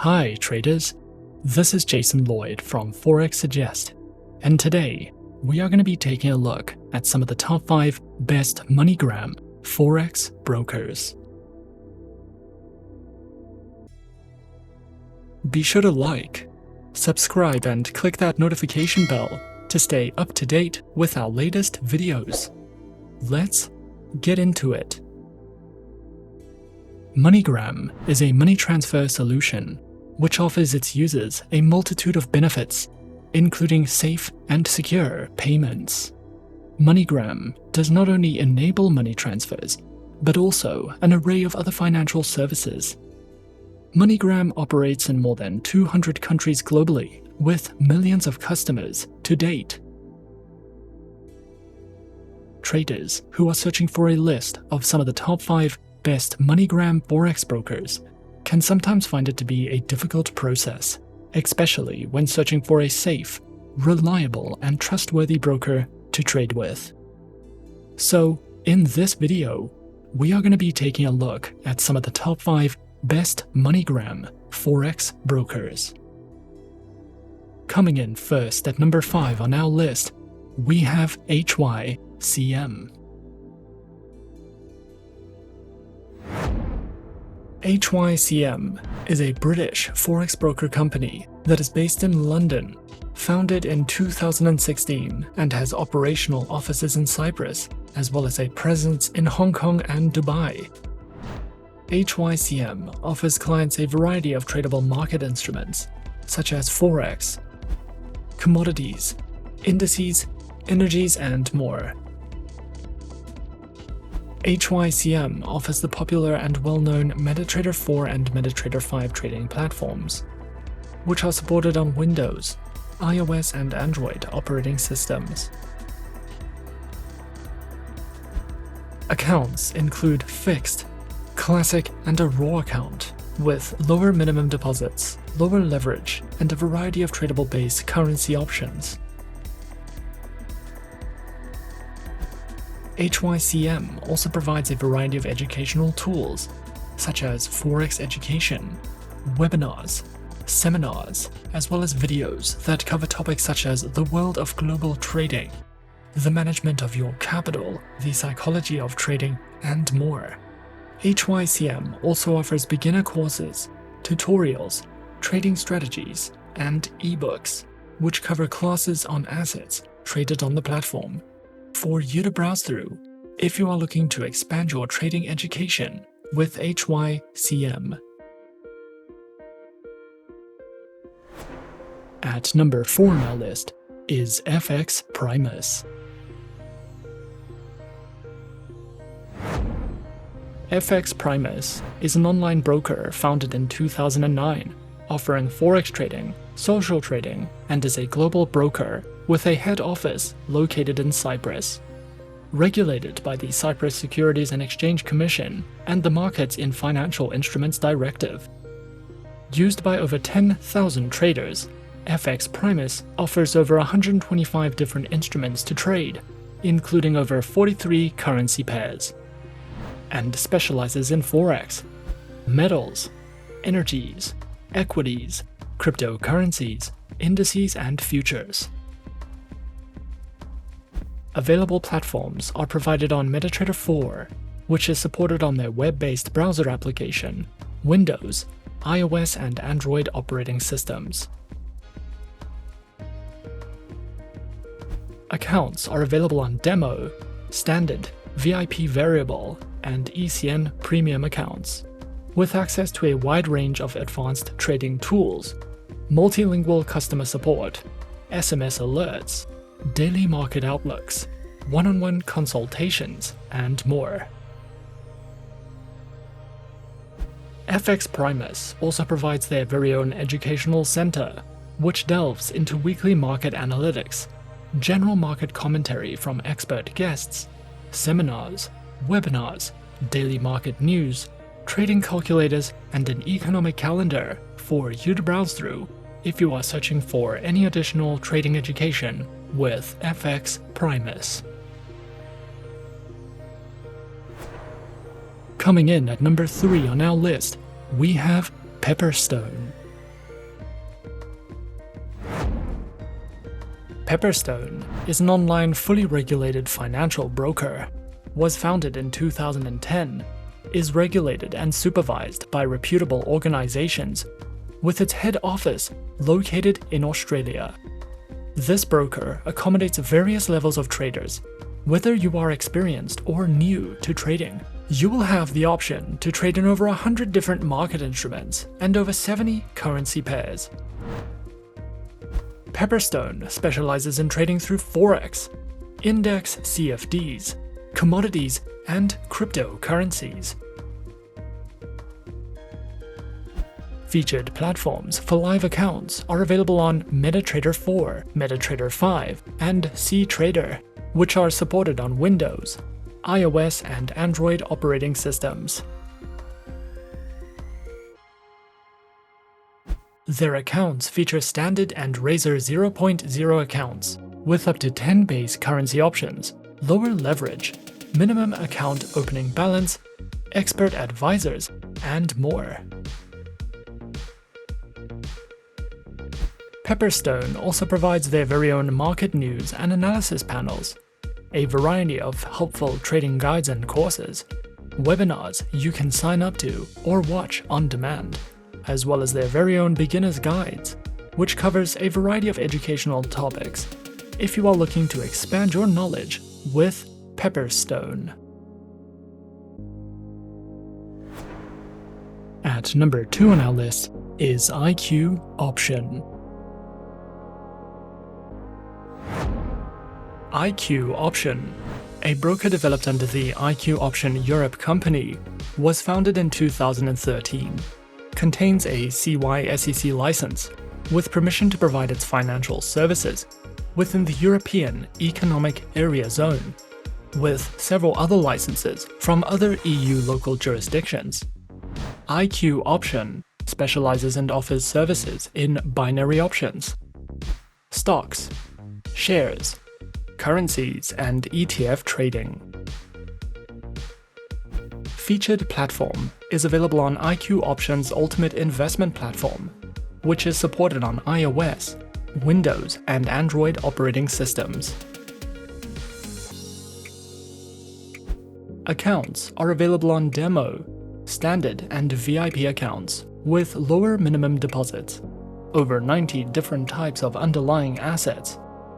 Hi traders, this is Jason Lloyd from Forexsuggest, and today we are going to be taking a look at some of the top 5 best MoneyGram Forex brokers. Be sure to like, subscribe and click that notification bell to stay up to date with our latest videos. Let's get into it. MoneyGram is a money transfer solution which offers its users a multitude of benefits, including safe and secure payments. MoneyGram does not only enable money transfers, but also an array of other financial services. MoneyGram operates in more than 200 countries globally, with millions of customers to date. Traders who are searching for a list of some of the top 5 best MoneyGram Forex brokers can sometimes find it to be a difficult process, especially when searching for a safe, reliable, and trustworthy broker to trade with. So, in this video, we are going to be taking a look at some of the top 5 best MoneyGram Forex brokers. Coming in first at number 5 on our list, we have HYCM. HYCM is a British forex broker company that is based in London, founded in 2016 and has operational offices in Cyprus, as well as a presence in Hong Kong and Dubai. HYCM offers clients a variety of tradable market instruments, such as Forex, commodities, indices, energies, and more. HYCM offers the popular and well-known MetaTrader4 and MetaTrader5 trading platforms, which are supported on Windows, iOS, and Android operating systems. Accounts include fixed, classic, and a raw account, with lower minimum deposits, lower leverage, and a variety of tradable base currency options. HYCM also provides a variety of educational tools, such as Forex education, webinars, seminars, as well as videos that cover topics such as the world of global trading, the management of your capital, the psychology of trading, and more. HYCM also offers beginner courses, tutorials, trading strategies, and ebooks, which cover classes on assets traded on the platform, for you to browse through if you are looking to expand your trading education with HYCM. At number 4 on our list is FXPrimus. FXPrimus is an online broker founded in 2009, offering forex trading, social trading, and is a global broker with a head office located in Cyprus. Regulated by the Cyprus Securities and Exchange Commission and the Markets in Financial Instruments Directive. Used by over 10,000 traders, FXPrimus offers over 125 different instruments to trade, including over 43 currency pairs, and specializes in forex, metals, energies, equities, cryptocurrencies, indices, and futures. Available platforms are provided on MetaTrader4, which is supported on their web-based browser application, Windows, iOS, and Android operating systems. Accounts are available on Demo, Standard, VIP Variable, and ECN Premium accounts, with access to a wide range of advanced trading tools, multilingual customer support, SMS alerts, daily market outlooks, one-on-one consultations, and more. FXPrimus also provides their very own educational center, which delves into weekly market analytics, general market commentary from expert guests, seminars, webinars, daily market news, trading calculators, and an economic calendar for you to browse through if you are searching for any additional trading education with FXPrimus. Coming in at number 3 on our list, we have Pepperstone. Pepperstone is an online fully regulated financial broker. Was founded in 2010, is regulated and supervised by reputable organizations, with its head office located in Australia. This broker accommodates various levels of traders. Whether you are experienced or new to trading, you will have the option to trade in over 100 different market instruments and over 70 currency pairs. Pepperstone specializes in trading through Forex, index CFDs, commodities, and cryptocurrencies. Featured platforms for live accounts are available on MetaTrader4, MetaTrader5, and CTrader, which are supported on Windows, iOS, and Android operating systems. Their accounts feature standard and Razor 0.0 accounts, with up to 10 base currency options, lower leverage, minimum account opening balance, expert advisors, and more. Pepperstone also provides their very own market news and analysis panels, a variety of helpful trading guides and courses, webinars you can sign up to or watch on demand, as well as their very own beginner's guides, which covers a variety of educational topics if you are looking to expand your knowledge with Pepperstone. At number 2 on our list is IQ Option. IQ Option, a broker developed under the IQ Option Europe company, was founded in 2013. Contains a CYSEC license, with permission to provide its financial services within the European Economic Area Zone, with several other licenses from other EU local jurisdictions. IQ Option specializes and offers services in binary options, stocks, shares, currencies, and ETF trading. Featured platform is available on IQ Option's Ultimate Investment Platform, which is supported on iOS, Windows, and Android operating systems. Accounts are available on demo, standard, and VIP accounts with lower minimum deposits, over 90 different types of underlying assets,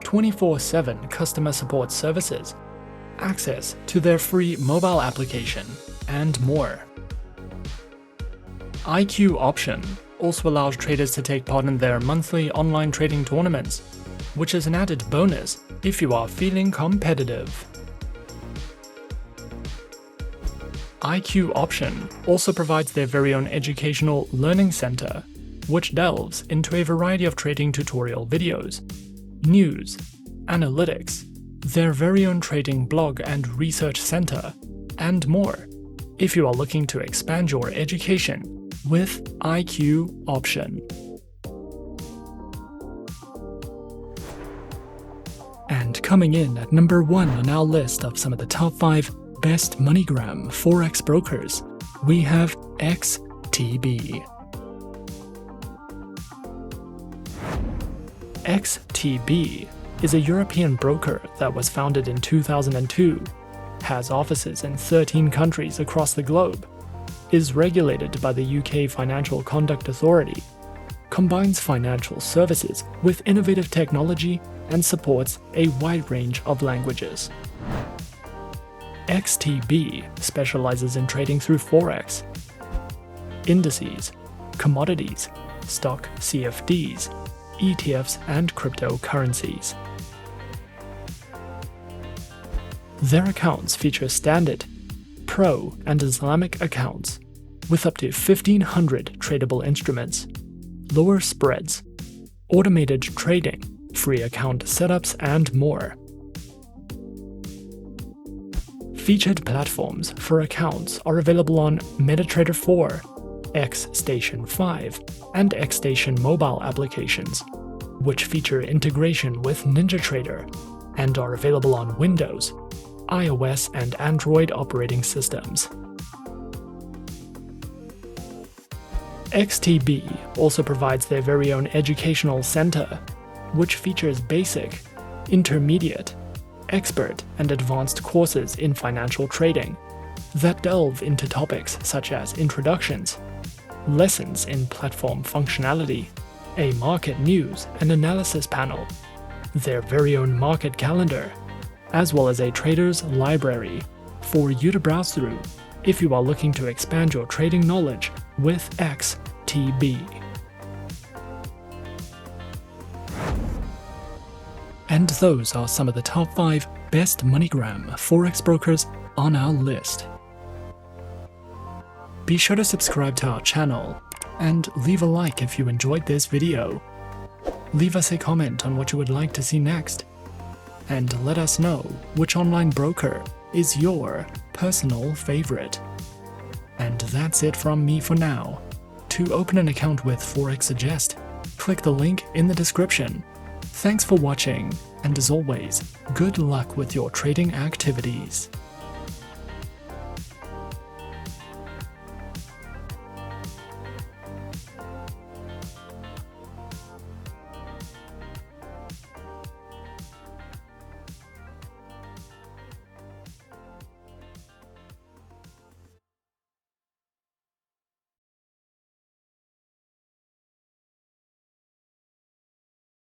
24/7 customer support services, access to their free mobile application, and more. IQ Option also allows traders to take part in their monthly online trading tournaments, which is an added bonus if you are feeling competitive. IQ Option also provides their very own educational learning center, which delves into a variety of trading tutorial videos, news, analytics, their very own trading blog and research center, and more, if you are looking to expand your education with IQ Option. And coming in at number 1 on our list of some of the top 5 best MoneyGram Forex brokers, we have XTB. XTB is a European broker that was founded in 2002, has offices in 13 countries across the globe, is regulated by the UK Financial Conduct Authority, combines financial services with innovative technology, and supports a wide range of languages. XTB specializes in trading through Forex, indices, commodities, stock CFDs, ETFs, and cryptocurrencies. Their accounts feature standard, pro, and Islamic accounts, with up to 1,500 tradable instruments, lower spreads, automated trading, free account setups, and more. Featured platforms for accounts are available on MetaTrader4, XStation5, and XStation mobile applications, which feature integration with NinjaTrader and are available on Windows, iOS, and Android operating systems. XTB also provides their very own educational center, which features basic, intermediate, expert, and advanced courses in financial trading that delve into topics such as introductions, lessons in platform functionality, a market news and analysis panel, their very own market calendar, as well as a trader's library for you to browse through if you are looking to expand your trading knowledge with XTB. And those are some of the top 5 best MoneyGram Forex brokers on our list. Be sure to subscribe to our channel and leave a like if you enjoyed this video. Leave us a comment on what you would like to see next, and let us know which online broker is your personal favorite. And that's it from me for now. To open an account with Forexsuggest, click the link in the description. Thanks for watching, and as always, good luck with your trading activities.